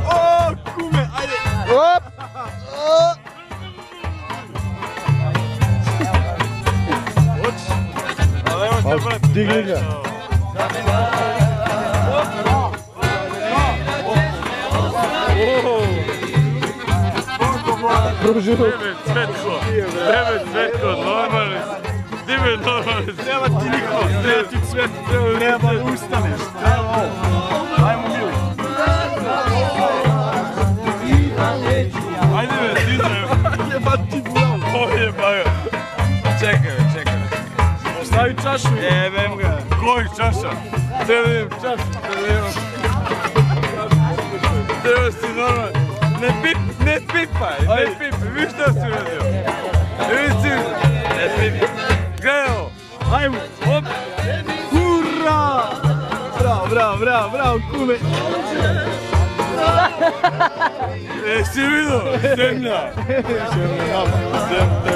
O, kume, ajde! Op! Digni ga. Pružio. Tebe Cvetko, normalni. Dime normalni. Treba ti niko, treba ti Cvetko, treba da ustaneš. Treba ovo. Ajmo Mili. Ajde me, dizem. Jeba ti bravo. Oje, baga. Čekaj me. Stavi čašu. Jebem ga. Koji čaša? Te da imam čašu, Treba si normalni. Ne pipaj, viš šta si uradio? Ne pipaj. Gledaj ovo. Ajmo. Hop. Hurra! Bravo, kume. Si vidio? Zemlja. Zemlja.